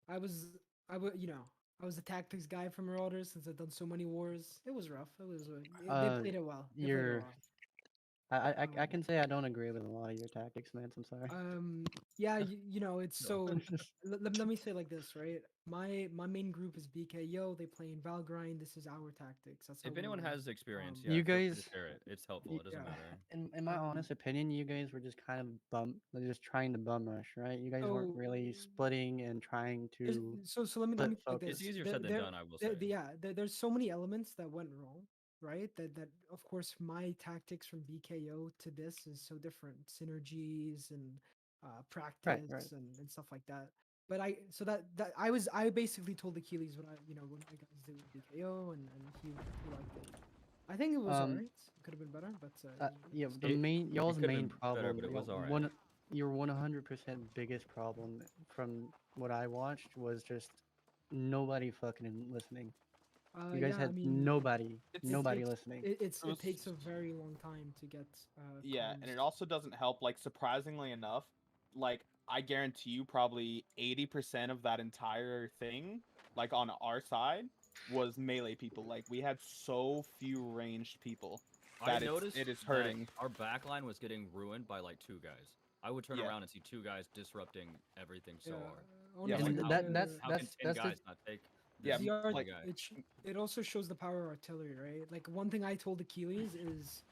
I was I would I was a tactics guy for Marauders since I've done so many wars. It was rough. It was they Uh, played it well. They played it you're. well. I Um, can say I don't agree with a lot of your tactics, man. I'm sorry. yeah, it's No. so. Let me say it like this, right? My main group is BKO. They play in Valgrind. This is our tactics. That's how If we anyone win. has experience, yeah, You feel free to guys, share it. It's helpful. It doesn't Yeah. matter. in my honest opinion, you guys were just kind of like just trying to bum rush, right? You guys weren't So really splitting and trying there's to so let me split put it like It's focus. this. easier said than done, I will say. There's so many elements that went wrong, right? That of course my tactics from BKO to this is so different. Synergies and Right, right. practice and stuff like that. But that I basically told Achilles what what my guys did with BKO and he liked it. I think it was Um, alright. Could have been better, but yeah, the It main it y'all's could have main been better, but problem, it was all right. one your 100% biggest problem from what I watched was just nobody fucking listening. You guys yeah, I had mean It's nobody listening. it was takes a very long time to get Yeah, and it closed. also doesn't help. Like surprisingly enough, like I guarantee you, probably 80% of that entire thing, like on our side, was melee people. Like we had so few ranged people I that noticed it is that hurting. our backline was getting ruined by like two guys. I would turn Yeah, around and see two guys disrupting everything so Yeah, hard. And I'm like, honestly, And how that's how can 10 that's the guys not take yeah, this the art one like guy? it also shows the power of artillery, right? Like one thing I told Achilles is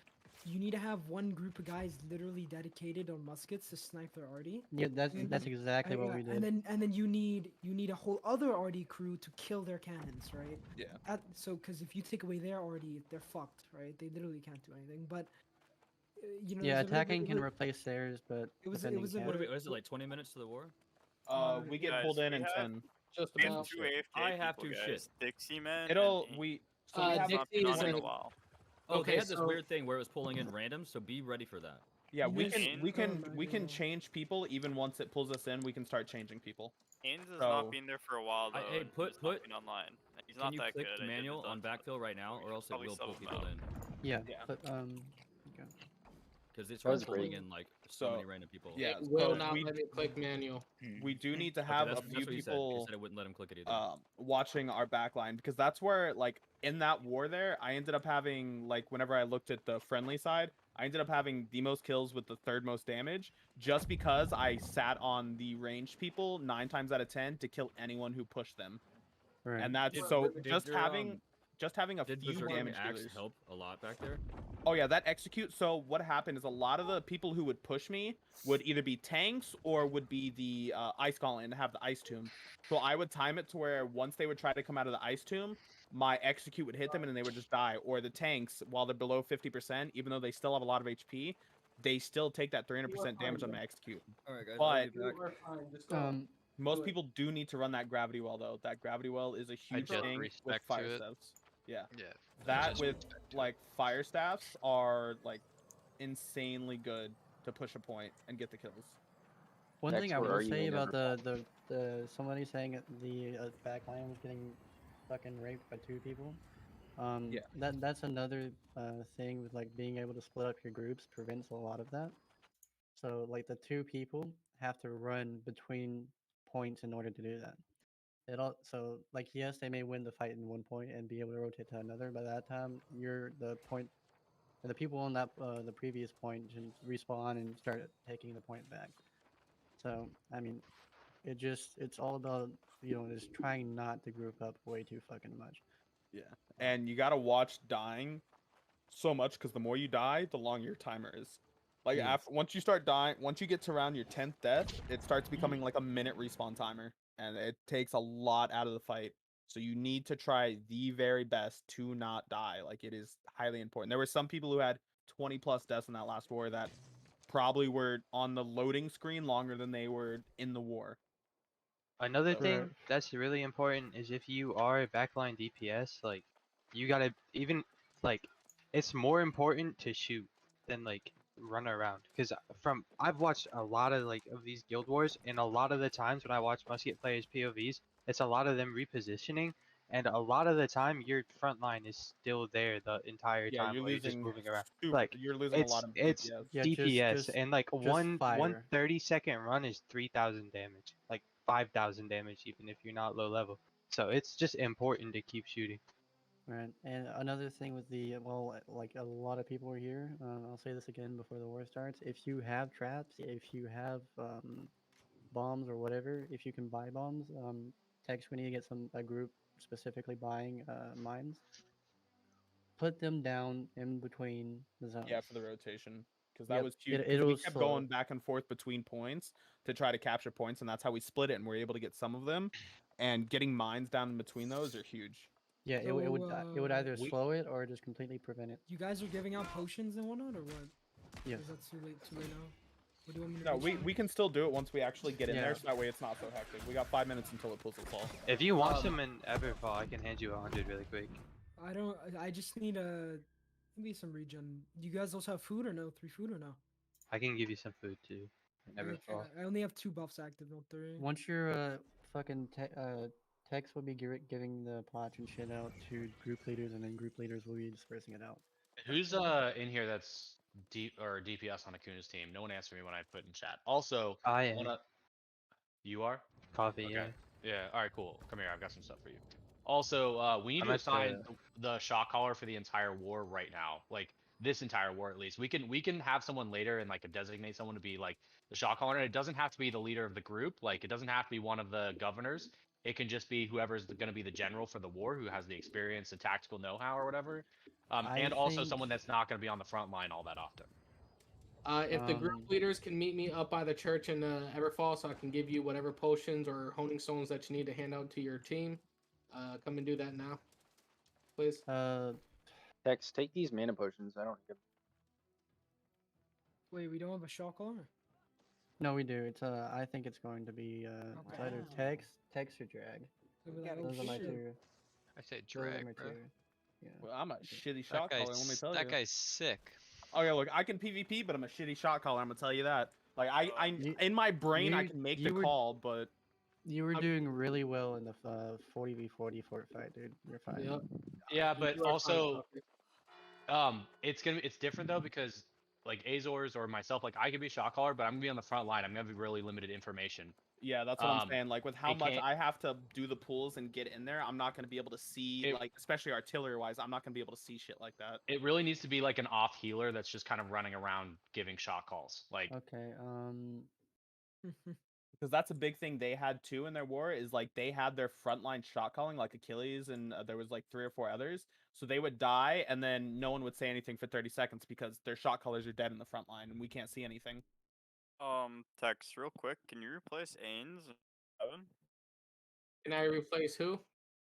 you need to have one group of guys literally dedicated on muskets to snipe their arty, yeah, and that's then exactly what yeah, we did. and then you need a whole other arty crew to kill their cannons, right? yeah. So because if you take away their arty, they're fucked, right? They literally can't do anything. But Yeah, attacking can replace theirs, but it defending was a What can't. are we? Was it like 20 minutes to the war? We get yeah. pulled Guys, in we have ten. Just we have Oh about. two shit! AFK I have people, to shit. guys. Dixie Man and It'll Ink. we so we have He's not Dixie been is on in a like while. Oh, they okay, had this so weird thing where it was pulling in random, so be ready for that. yeah you we guys can In we oh can we can manual. change people even once it pulls us in. We can start changing people. Ains has not So been there for a while I though, hey and put has not put. been online. He's Can not you that click good. I did his manual on upshot backfill right now, before. or You should else it probably will sub pull him people out. in? Yeah, yeah. but okay. Because it That started was pulling great. in like so So many random people. yeah, It will so not let me click manual. we do need to Okay, have a few that's what you said. You people said it wouldn't let him click it either. watching our backline because that's where like in that war there I ended up having like whenever I looked at the friendly side I ended up having the most kills with the third most damage just because I sat on the ranged people 9 times out of 10 to kill anyone who pushed them. Right. And that's Did so did your just having a did few berserking damage axe dealers. help a lot back there? Oh yeah, that execute. So what happened is a lot of the people who would push me would either be tanks or would be the ice golem and have the ice tomb. So I would time it to where once they would try to come out of the ice tomb, my execute would hit them and then they would just die. Or the tanks, while they're below 50%, even though they still have a lot of HP, they still take that 300% damage on my execute. All right, guys, I'll But be back. most people do need to run that gravity well though. That gravity well is a huge Adjust thing with respect to fire it. staffs. Yeah. Yeah. That Adjust with respect to it. like fire staffs are like insanely good to push a point and get the kills. One Dex, thing I where will are you say in about Everfall? the somebody saying that the back line was getting fucking raped by two people. Yeah. That's another thing with like being able to split up your groups prevents a lot of that. So like the two people have to run between points in order to do that. It all so like yes, they may win the fight in one point and be able to rotate to another. By that time, you're the point. The people on that the previous point can respawn and start taking the point back. So I mean, it's all about just trying not to group up way too fucking much. Yeah. And you gotta watch dying so much because the more you die, the longer your timer is. Like Yes. after once you start dying, once you get to around your 10th death, it starts becoming like a minute respawn timer, and it takes a lot out of the fight. So you need to try the very best to not die. Like it is highly important. There were some people who had 20 plus deaths in that last war that probably were on the loading screen longer than they were in the war. Another So Right. thing that's really important is if you are a backline DPS, like you gotta even like it's more important to shoot than like run around. Because from I've watched a lot of like of these guild wars, and a lot of the times when I watch musket players POVs, it's a lot of them repositioning, and a lot of the time your front line is still there the entire yeah, time you're while you're just losing moving around. super. Like You're losing a lot of it's DPS. Yeah, DPS, and like just one fire. 30-second run is 3,000 damage. Like 5,000 damage even if you're not low level. So it's just important to keep shooting. Right, and another thing with the like a lot of people are here. I'll say this again before the war starts. If you have traps, if you have bombs or whatever, if you can buy bombs, text we need to get a group specifically buying mines. Put them down in between the zones. Yeah, for the rotation. Because that Yep, was huge. it 'Cause we was kept slow. going back and forth between points to try to capture points, and that's how we split it, and we're able to get some of them. And getting mines down in between those are huge. Yeah, it would either we- slow it or just completely prevent it. You guys are giving out potions and whatnot, or what? Yes. Or is that too late now? What do you want me to No, do? we can still do it once we actually get in Yeah. there, so that way it's not so hectic. We got 5 minutes until it pulls its fall. If you want some in Everfall, I can hand you 100 really quick. I don't. I just need maybe some regen. You guys also have food or no? 3 food or no? I can give you some food too. In Okay, Everfall. I only have 2 buffs active, not 3. Once your fucking text will be giving the plots and shit out to group leaders, and then group leaders will be dispersing it out. Who's in here that's DPS on Akuna's team? No one answered me when I put in chat. Also, I am. You are? Coffee, Okay. yeah. Yeah. All right. Cool. Come here. I've got some stuff for you. Also, we need I'm to at assign the shot caller for the entire war right now. Like this entire war, at least. We can have someone later and like designate someone to be like the shot caller. And it doesn't have to be the leader of the group. Like it doesn't have to be one of the governors. It can just be whoever's going to be the general for the war, who has the experience and tactical know-how or whatever. And also think- someone that's not going to be on the front line all that often. If the group leaders can meet me up by the church in Everfall, so I can give you whatever potions or honing stones that you need to hand out to your team, come and do that now, please. Tex, take these mana potions. I don't give. Wait, we don't have a shot caller? No, we do. It's I think it's going to be it's either Okay. text or drag. So we're like, Those oh, are my shit. two. I said Those are drag, my bro. two. Yeah. Well, I'm a shitty That shot caller. Let me guy's, tell that you. guy's sick. Okay, look, I can PvP, but I'm a shitty shot caller. I'm gonna tell you that. Like I You- in my brain, I you- can make you the were- call, but You were I'm- doing really well in the 40v40 fort fight, dude. You're fine. Yep. Yeah, You but are fine, also Coffee. it's different though because like Azores or myself, like I could be shot caller, but I'm gonna be on the front line. I'm gonna have really limited information. yeah, that's what I'm Um, saying. Like with how it much can't- I have to do the pulls and get in there, I'm not gonna be able to see It- like especially artillery wise. I'm not gonna be able to see shit like that. It really needs to be like an off healer that's just kind of running around giving shot calls. Like Okay. Because that's a big thing they had too in their war is like they had their frontline shot calling like Achilles and there was like 3 or 4 others. So they would die and then no one would say anything for 30 seconds because their shot callers are dead in the front line and we can't see anything. Tex, real quick, can you replace Ains in 7? Can I replace who?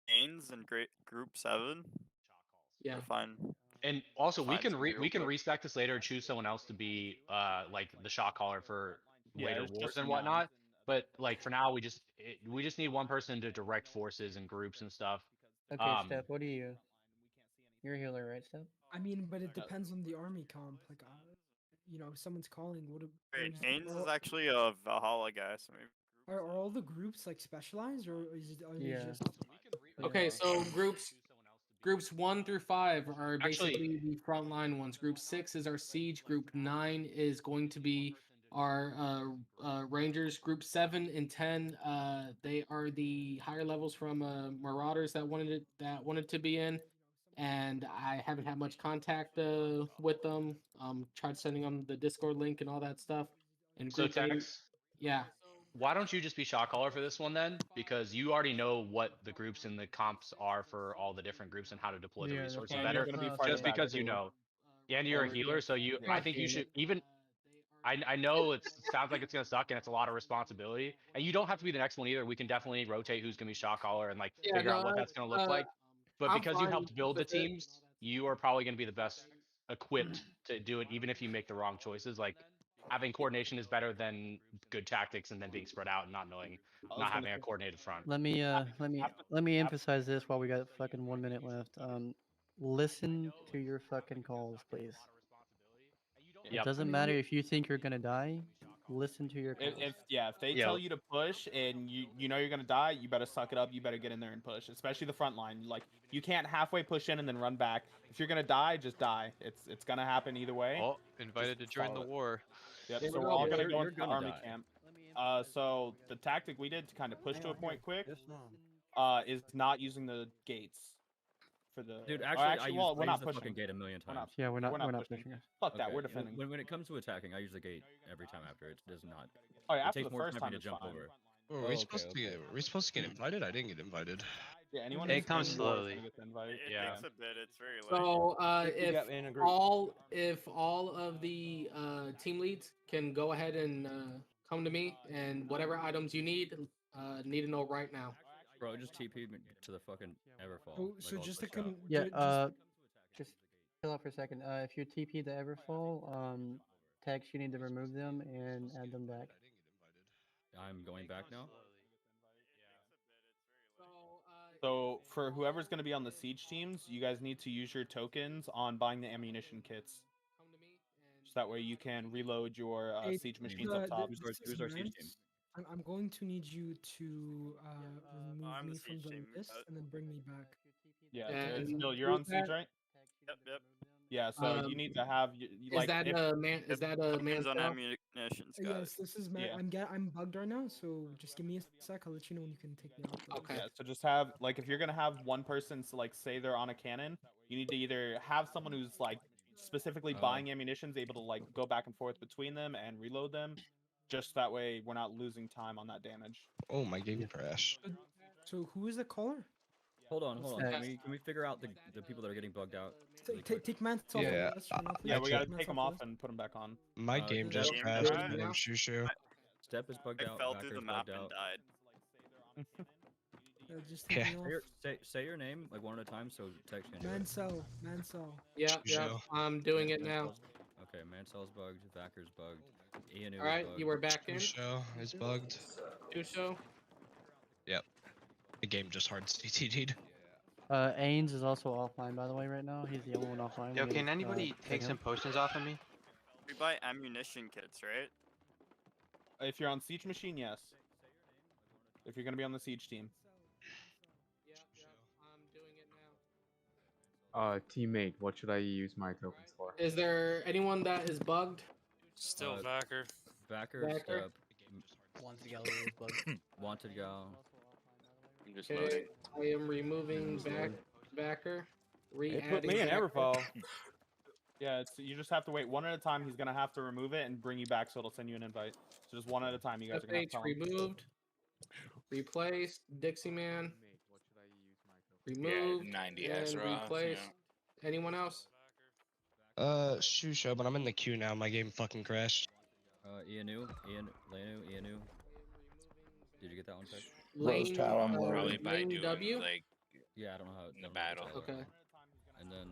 Ains in group 7? Yeah. Fine. and also we Find can somebody real we can quick. respec this later and choose someone else to be like the shot caller for later it's wars just and for now. whatnot. But like for now, we just need one person to direct forces and groups and stuff. Okay, Steph, what are you? You're a healer, right, Steph? I mean, but it depends on the army comp. Like, you know, if someone's calling, what? Wait, is- Ains are- is actually a Valhalla guy, so maybe. Are all the groups like specialized, or are they Yeah. just? Okay, so groups 1 through 5 are Actually- basically the frontline ones. Group 6 is our siege. Group 9 is going to be our rangers. Group 7 and 10, they are the higher levels from marauders that wanted to be in, and I haven't had much contact with them. Tried sending them the Discord link and all that stuff. And So group 8, Tex, yeah. why don't you just be shot caller for this one then? Because you already know what the groups and the comps are for all the different groups and how to deploy the Yeah, that's resources fine. better. You're gonna be Just fighting Just back because you too. know, and you're a healer, so Yeah. I think you should even. I know it sounds like it's gonna suck and it's a lot of responsibility, and you don't have to be the next one either. We can definitely rotate who's gonna be shot caller and like Yeah, figure out no, what that's gonna look like. But I'm because you fine helped build the with it. teams, you are probably gonna be the best equipped to do it, even if you make the wrong choices. Like having coordination is better than good tactics and then being spread out and not knowing, not having a coordinated front. Let me emphasize this while we got fucking 1 minute left. Listen to your fucking calls, please. It Yep. doesn't matter if you think you're gonna die. Listen to your calls. If they Yeah. tell you to push and you know you're gonna die, you better suck it up. You better get in there and push, especially the front line. Like you can't halfway push in and then run back. If you're gonna die, just die. It's gonna happen either way. Oh, invited to join the follow it. war. Yep. There So we we're go. all gonna You're go into the gonna army die. camp. So the tactic we did to kind of push to a point quick is not using the gates for the. Dude, or actually, well, I we're use not the pushing. fucking gate a million We're times. not. Yeah, we're not pushing. pushing it. Fuck that. We're Okay, defending. When it comes to attacking, I use the gate every time after. It does not. Oh yeah, It after takes the more first time for time me to it's jump fine. over. Were Oh, we okay, supposed to okay. get? Were we supposed to get invited? I didn't get invited. Yeah, anyone It who's comes in war is slowly. gonna get the invite. It Yeah. takes a bit. It's very late. So You got in a group. if all of the team leads can go ahead and come to me, and whatever items you need to know right now. Bro, just TP me to the fucking Everfall. So, like, so I'll just to push out. Yeah, just just chill out for a second. If you TP the Everfall, Tex, you need to remove them and add them back. I'm going back now. So for whoever's gonna be on the siege teams, you guys need to use your tokens on buying the ammunition kits. So that way you can reload your Hey, siege Who's machines the- up top. the- Who's this is our siege Mance. team? I'm going to need you to remove I'm the me from siege the team, list but- and then bring me back. Yeah, And still you're on siege, right? Yep. Yeah, so you need to have like Is that a Depends on Mansell? ammunitions, guys. Yes, this is Matt. Yeah. I'm bugged right now, so just give me a sec. I'll let you know when you can take me out. the Okay. list. Yeah, so just have like if you're gonna have one person, so like say they're on a cannon, you need to either have someone who's like specifically buying ammunitions, able to like go back and forth between them and reload them, just that way we're not losing time on that damage. Oh, my game crashed. So who is the caller? Hold on. Okay. Can we figure out the people that are getting bugged out? really quick? Take Mance off Yeah, the list for now, please. Yeah, we gotta Mance take them the off list. and put them back on. My Uh, game the just game crashed. crashed. My name's Shushu. Step is bugged I out. fell Backer's through the map bugged and out. died. Just take Yeah. me off. Say your name like one at a time so Tex can do it. Mansell. Yeah, Shushu. I'm doing it now. Okay, Mansell's bugged. Vacker's bugged. Ianu All right, is bugged. you were back in. Shushu is bugged. Tusho. The game just hard CTD'd. Ains is also offline, by the way, right now. He's the only one offline. Yo, We can need, anybody take take him. some potions off of me? We buy ammunition kits, right? If you're on siege machine, yes. If you're gonna be on the siege team. Yeah, I'm doing it now. Teammate, what should I use my tokens for? Is there anyone that is bugged? Still Uh, Vacker. Vacker, Backer. Step, Wanted Gallery is bugged. Wanted Gal. I'm just Okay, loading. I am removing backer. They put me in Backer. Everfall. Yeah, it's you just have to wait one at a time. He's gonna have to remove it and bring you back, so it'll send you an invite. So just one at a time. You guys are gonna have FH to tell him. removed. Replaced. Dixie Man. Removed. 90x and raw. replaced. Anyone else? Shushu, but I'm in the queue now. My game fucking crashed. Lanu. Did you get that one, Tex? Lane, Probably by Lane doing W. like Yeah, I don't know how. in the I don't know how to battle. tell it. Okay. And then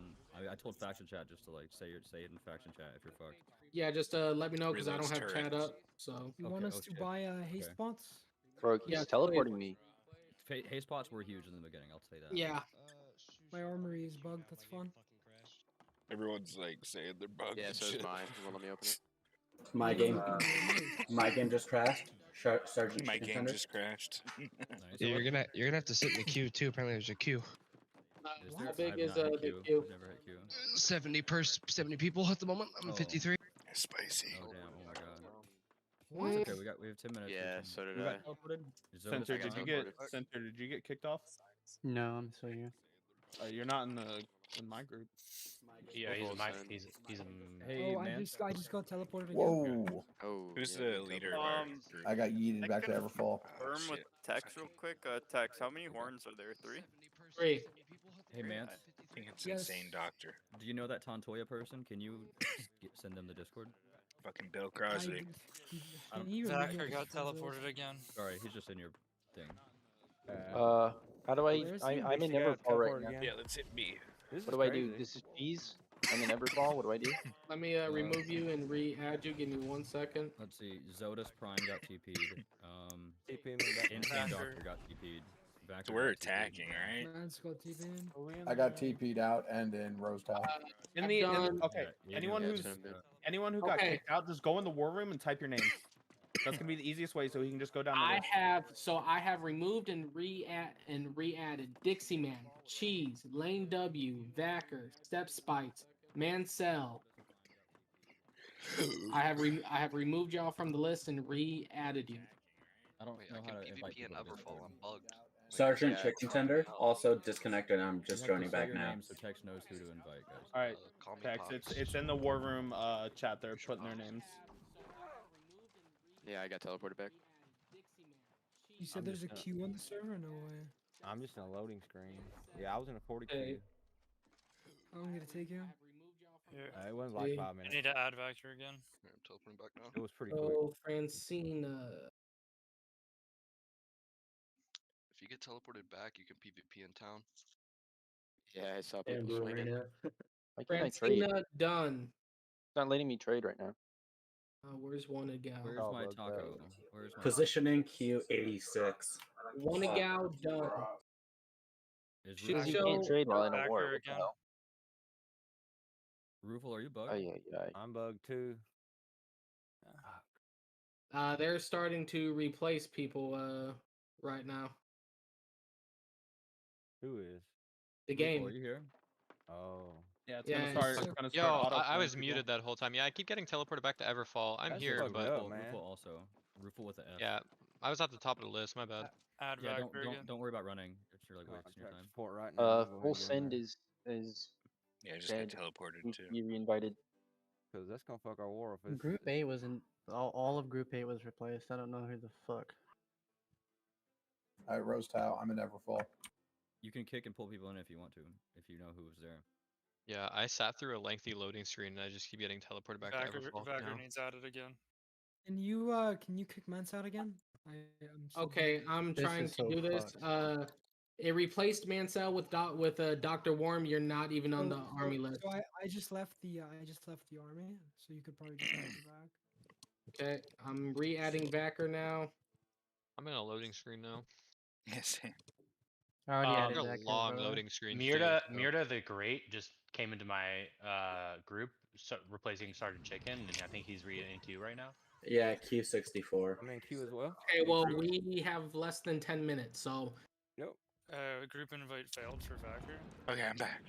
I told faction chat just to like say it in faction chat if you're fucked. Yeah, just let me know because I don't Reloads have chat turrets. up. So You Okay, want us oh to shit. buy haste Okay. spots? Bro, he's Yeah, teleporting me. Hay spots were huge in the beginning. I'll say that. yeah. My armory is bugged. That's fun. Everyone's like saying they're bugged. Yeah, and so is shit. mine. You wanna let me open it? My game just crashed. Sergeant My Chicken game Tender. just crashed. Nice. Yeah, you're gonna have to sit in the queue too. Apparently, there's a queue. Is How there- big I've is not hit the queue. queue? I've never hit queue. 70 people at the moment. I'm Oh. 53. Spicy. Oh damn! Oh my god. What? It's okay. We have 10 minutes. Yeah, so did Who I. got teleported? Zoe Center, got did you teleported. get kicked off? No, I'm still here. You're not in my group. Yeah, he's in my. He's in. Hey Oh, man. I just got teleported again. Whoa! Oh. Who's yeah, the we leader covered of our Um, group? I got yeeted I back to can Everfall. Confirm with shit. Tex real quick. Tex, how many horns are there? 3? 3. Hey man. I think it's Yes. Insane Doctor. Do you know that Tontoya person? Can you send them the Discord? Fucking Bill I- Crosby. can you remove me Vacker as got a translator? teleported again. Sorry, he's just in your thing. How do I? Where is he? I'm in Everfall right now. Yeah, let's hit B. What do I do? This is fees. I'm in Everfall. What do I do? Let me remove you and re-add you. Give me 1 second. Let's see. Zodus Prime got TP'd. Insane Vacker. Doctor got TP'd. Vacker So we're got TP'd. attacking, right? Mance got TP'd. I got TP'd out and in Rose Tower. Okay. Yeah, Anyone yeah, who's it's gonna anyone who got Okay. kicked out, just go in the war room and type your name. That's gonna be the easiest way, so he can just go down the list. I have removed and re-added Dixie Man, Cheese, Lane W, Vacker, Step Spites, Mansell. I have removed y'all from the list and re-added you. I don't Wait, know I how can to invite PvP in people to Everfall. Discord. I'm bugged. Sergeant Yeah, Chicken it's Tender fine. also disconnected. I'm You just have to joining say back your now. name so Tex knows who to invite, guys. All right, Call me Tex. Pox. It's in the war room chat. They're putting their names. Yeah, I got teleported back. You said I'm there's a just queue on the server? No way. I'm just in a loading screen. Yeah, I was in a 40 Okay. queue. How long did it take you? It went like See? 5 I minutes. need to add Vector again. Here, I'm teleporting back now. It was pretty quick. So Francine, If you get teleported back, you can PvP in town. Yeah, I saw people swinging. Why can't I trade? Francina done. It's not letting me trade right now. Where's Wanted Gal? Where's Oh, my bug taco? that. Where's my Positioning Q86. Wanted Gal done. Is Should Because you show can't trade while in a war. Backer What the again. hell? Rufal, are you bugged? Oh yeah, yeah. I'm bugged too. They're starting to replace people right now. Who is? The Rufal, game. are you here? Oh. Yeah, it's Yeah, gonna start. it's- It's gonna Yo, start auto I was killing people. muted that whole time. Yeah, I keep getting teleported back to Everfall. I'm That's here, fucked but up. Rufal, man. Rufal also. Rufal with the F. yeah, I was at the top of the list. My bad. Add Yeah, Vector again. don't worry about running. If you're like wasting your time. Support right now. Full send is Yeah, I just got dead. teleported Needs too. to be reinvited. Because that's gonna fuck our war if it's. Group 8 wasn't. All of Group 8 was replaced. I don't know who the fuck. Alright, Rose Towel. I'm in Everfall. You can kick and pull people in if you want to, if you know who was there. Yeah, I sat through a lengthy loading screen and I just keep getting teleported back to Everfall. Vector now. needs added again. Can you kick Mance out again? I'm still Okay, I'm This trying is to so do this. fucked. It replaced Mansell with Dr. Worm. You're not even on the army list. So I just left the army, so you could probably just add it back. Okay, I'm re-adding Vacker now. I'm in a loading screen now. Yes. I already They're added a that. long loading screen. Mirda the Great just came into my group, replacing Sergeant Chicken, and I think he's in queue right now. Yeah, Q64. I'm in queue as well. Okay, well, we have less than 10 minutes, so Group invite failed for Vector. Okay, I'm back.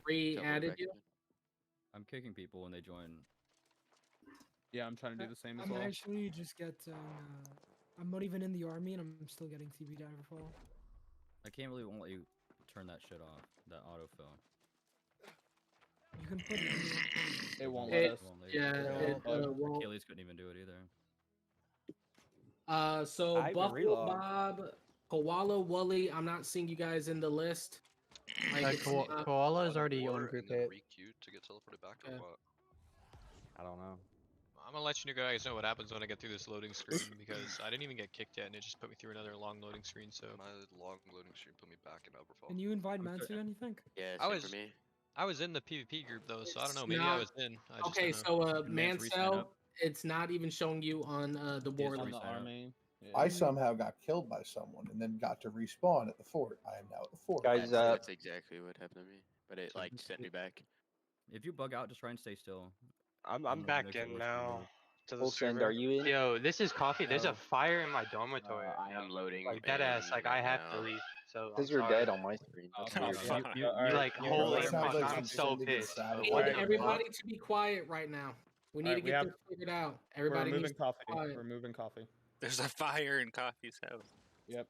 re-added you. I'm kicking people when they join. Yeah, I'm trying to do the same as I'm well. actually just getting. I'm not even in the army, and I'm still getting TB Diverfall. I can't really won't let you turn that shit off. That autofill. You can put it. It won't let us. won't. Achilles couldn't even do it either. So I even Buffalo reload. Bob, Koala, Wooly. I'm not seeing you guys in the list. Like, it's not- Koala is already War on and Group then 8. re-queue to get teleported back Okay. or what? I don't know. I'm gonna let you guys know what happens when I get through this loading screen because I didn't even get kicked yet and it just put me through another long loading screen. So My long loading screen put me back in Everfall. Can you invite Mance again? You think? Yeah, I same was for me. I was in the PvP group though, so I don't know. Maybe not- I was in. I just Okay, don't know. so Did Mance re-sign Mansell, up? it's not even showing you on the war Yes, On list. the army. Yeah. I somehow got killed by someone and then got to respawn at the fort. I am now at the fort. Guys, That's exactly what happened to me. But it like sent me back. If you bug out, just try and stay still. I'm It'll back make it in worse for now you. to the Full send, server. are you in? Yo, this is coffee. There's No. a fire in my dormitory. I am loading. Like dead ass. Like I right have now. to leave. So Because I'm you're sorry. dead on my screen. That's Oh, weird. fuck. You Alright, like yeah, holy that sounds fuck! like I'm some so sending a pissed. savage Need Alright, everybody to be quiet right now. We need Alright, to we get have- this figured out. We're Everybody needs removing to be coffee. quiet. We're moving coffee. There's a fire in Coffee's house. Yep.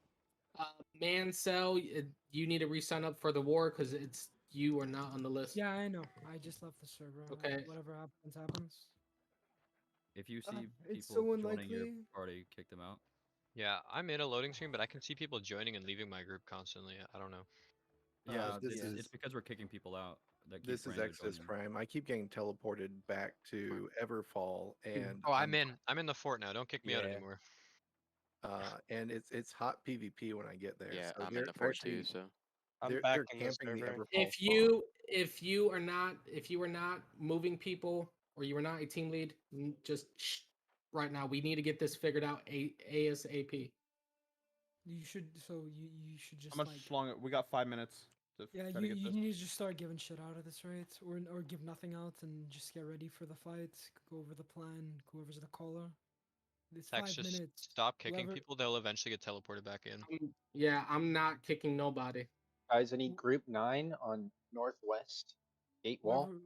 Mansell, you need to re-sign up for the war because you are not on the list. Yeah, I know. I just left the server. Okay. Whatever happens, happens. If you see It's people so joining your unlikely. party, kick them out. Yeah, I'm in a loading screen, but I can see people joining and leaving my group constantly. I don't know. Yeah, this it's is- because we're kicking people out. That keep This is randomly Exodus joining. Prime. I keep getting teleported back to Everfall, and Oh, I'm in the fort now. Don't kick me out Yeah. anymore. and it's hot PvP when I get there. Yeah, so I'm they're in the fort actually- too. So They're camping the Everfall. If you are not moving people or you are not a team lead, just shh right now. We need to get this figured out ASAP. You should. So you should just How much like. longer? We got 5 minutes. To Yeah, try to get you this. need to just start giving shit out of this, right? Or give nothing out and just get ready for the fight. Go over the plan. Whoever's the caller. It's Text, 5 just minutes. stop kicking Whoever- people. They'll eventually get teleported back in. Yeah, I'm not kicking nobody. Guys, I need Group 9 on Northwest Gate Wall.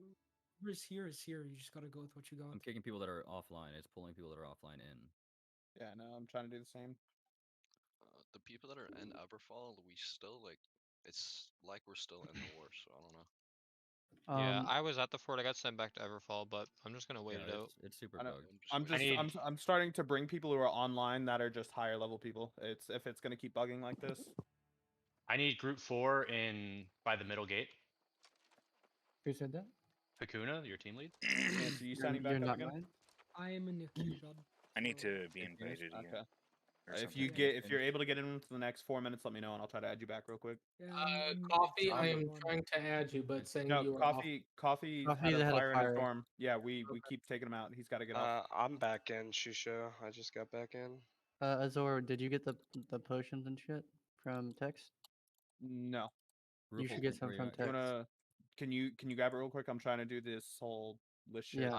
Whoever's here is here. You just gotta go with what you got. I'm kicking people that are offline. It's pulling people that are offline in. Yeah, no, I'm trying to do the same. The people that are in Everfall, we still like. It's like we're still in the war, so I don't know. Yeah, I was at the fort. I got sent back to Everfall, but I'm just gonna wait Yeah, it out. it's super I know. bugged. I'm starting to bring people who are online that are just higher level people. It's if it's gonna keep bugging like this. I need group 4 in by the middle gate. Who said that? Hakuna, your team lead. Nancy, you signing back You're up not again? mine? I am in the queue, God. I need to be It is? invited again. Okay. or If something. you if you're able to get into the next 4 minutes, let me know and I'll try to add you back real quick. Yeah, Coffee, I am on. trying to add you, but saying No, you are off. coffee Coffee's had a ahead of fire in his fire. dorm. Yeah, we keep taking him out. He's got to get off. I'm back in, Shusho. I just got back in. Azor, did you get the potions and shit from Tex? No. You should get some from Tex. Can you grab it real quick? I'm trying to do this whole list shit. Yeah.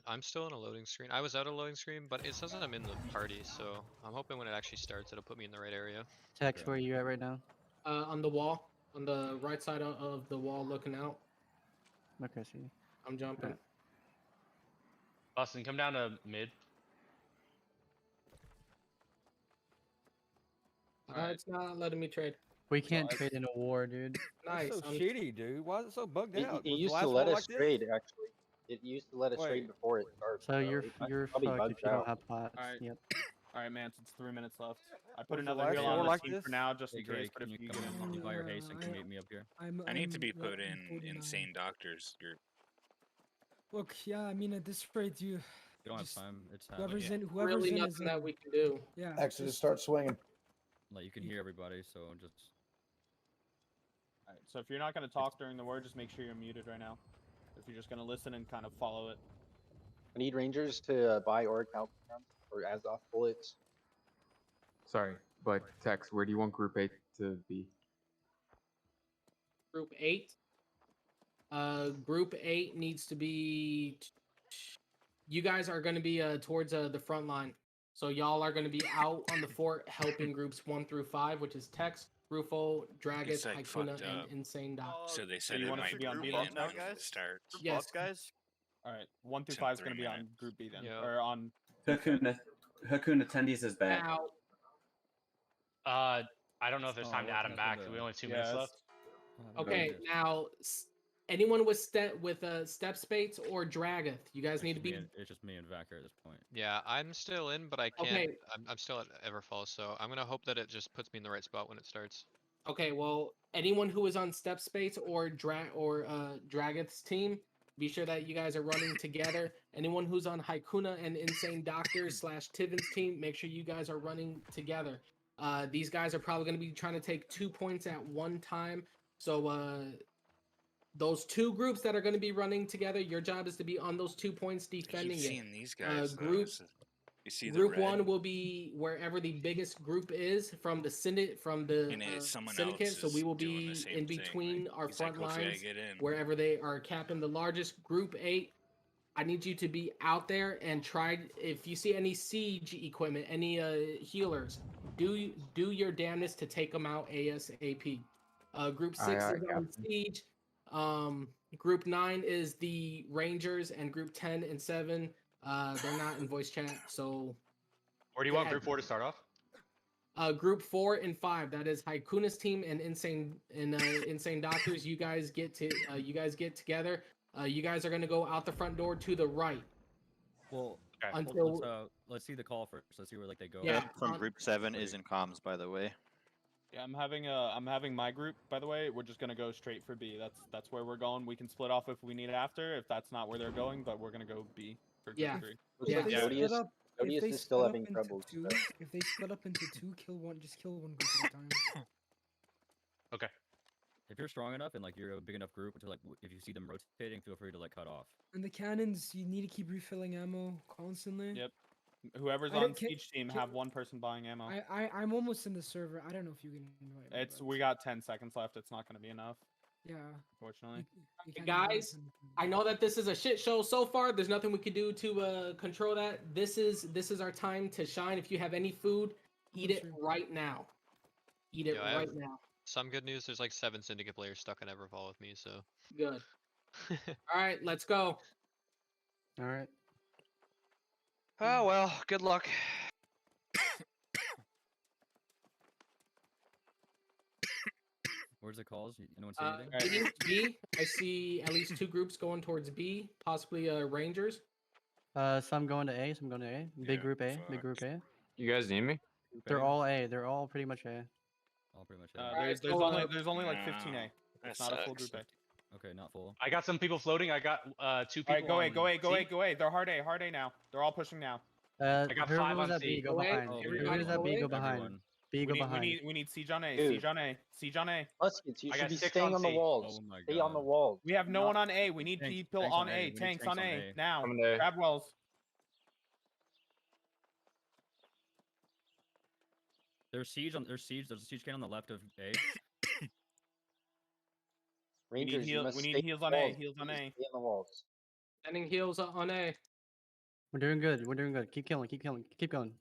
I'm still in a loading screen. I was out of loading screen, but it says that I'm in the party, so I'm hoping when it actually starts, it'll put me in the right area. Tex, where are you at right now? On the wall, on the right side of the wall, looking out. Okay, see. I'm jumping. Bustin, come down to mid. It's not letting me trade. We can't trade in a war, dude. Nice. That's so I'm- shitty, dude. Why is it so bugged It, out? it Was the used last to let one us like this? trade, actually. It used to let us Wait. trade before it started. So you're it probably fucked bugged if you don't out. have pots. Alright. Yep. All right, man. It's 3 minutes left. I Was put the another last heal war on the like team this? for now, just Hey, in case. Drake, But can if you you come get in? in, You buy your haste and can meet me up here. I need to be I'm put in 49. insane doctors group. Look, yeah, I mean at this rate, you don't have just time. It's whoever's happening. in, whoever's really in is nothing that in. we can do. Yeah. Exodus, just- start swinging. Like you can hear everybody, so just. All right. So if you're not gonna talk during the word, just make sure you're muted right now. If you're just gonna listen and kind of follow it. I need rangers to buy Auric Alchemy or Azoth bullets. Sorry, but Tex, where do you want Group 8 to be? Group 8. Group 8 needs to be. You guys are going to be towards the front line. So y'all are going to be out on the fort helping groups 1 through 5, which is Tex, Rufo, Dragus, It's, like, Haikuna, fucked and up. Insane Doc. So they So said you it want us might to be on be B then, in now, when it starts. Yes. guys. All right. 1 through It's in 5 is 3 gonna be on minutes. Group B then, Yeah. or on. Hakuna Tendies is back. Now, I don't know if there's Oh, time to what add him happened back. to- We only have 2 Yeah, minutes it's- left. okay, now anyone with step spates or Dragath, you guys need to be. It's just me and Vacker at this point. Yeah, I'm still in, but I can't. Okay. I'm still at Everfall, so I'm gonna hope that it just puts me in the right spot when it starts. Okay, well, anyone who is on step space or Dragath's team, be sure that you guys are running together. Anyone who's on Haikuna and Insane Doctor / Tiven's team, make sure you guys are running together. These guys are probably going to be trying to take 2 points at one time. So those 2 groups that are going to be running together, your job is to be on those 2 points I keep defending it. seeing these guys. though, Group so you see the Group red, 1 will be wherever the biggest group is from the and it's someone syndicate. else So we is will doing be the same in thing, between like, our he's front like, "Hopefully I lines get in." wherever they are capping the largest. Group 8, I need you to be out there and try. If you see any siege equipment, any healers, do your damnedest to take them out ASAP. Group 6 is on siege. Group 9 is the Rangers, and Group 10 and 7, they're not in voice chat. So Where do you want Group 4 to start off? Group 4 and 5, that is Haikuna's team and Insane Doctors. You guys get together. You guys are gonna go out the front door to the right. Well, Until let's see the call first. Let's see where like they go. Yeah, From on- Group 7 is in comms, by the way. Yeah, I'm having my group. By the way, we're just gonna go straight for B. That's where we're going. We can split off if we need after, if that's not where they're going, but we're gonna go B for group Yeah. 3. Yeah. Looks like If they Odious, split up- if Odious they is split still up having into troubles. two- if they split up into 2, just kill one group at a time. Okay. If you're strong enough and like you're a big enough group to like, if you see them rotating, feel free to like cut off. And the cannons, you need to keep refilling ammo constantly. Yep. Whoever's I on don't- can- siege team, can- have one person buying ammo. I'm almost in the server. I don't know if you can invite me, It's but we got 10 seconds left. It's not gonna be enough, yeah. unfortunately. You can't Guys, invite I know that this is a shit show so far. There's nothing we can do to control that. This is our time to shine. If you have any food, eat it right now. Eat it Yeah, I have- right now. Some good news. There's like 7 Syndicate players stuck in Everfall with me, so. Good. All right, let's go. All right. Oh well, good luck. Where's the calls? Anyone see anything? B. I see at least 2 groups going towards B, possibly Rangers. Some going to A, some going to A. Big group A, big group A. You guys need me? They're all A. They're all pretty much A. All pretty much. There's only like 15A. It's not a full group A. Okay, not full. I got some people floating. I got 2 people. All right, go A. C. They're hard A now. They're all pushing now. I got 5 whoever's on at B, C. go behind. Whoever's at B, go behind. B, go behind. We need Siege on A. Dude. Siege on A. Siege on A. Muskets, you I should got be 6 staying on on the C. walls. Oh my Stay on the God. walls. We have no one on A. We need people tanks on on A. A. We need Tanks tanks on on A A. now. Coming to A. Grab wells. There's siege. There's a siege cannon on the left of A. Rangers, you must we stay need heals on the A. walls. Heals on Please A. Stay on the walls. Sending heals on A. We're doing good. We're doing good. Keep killing. Keep killing. Keep going.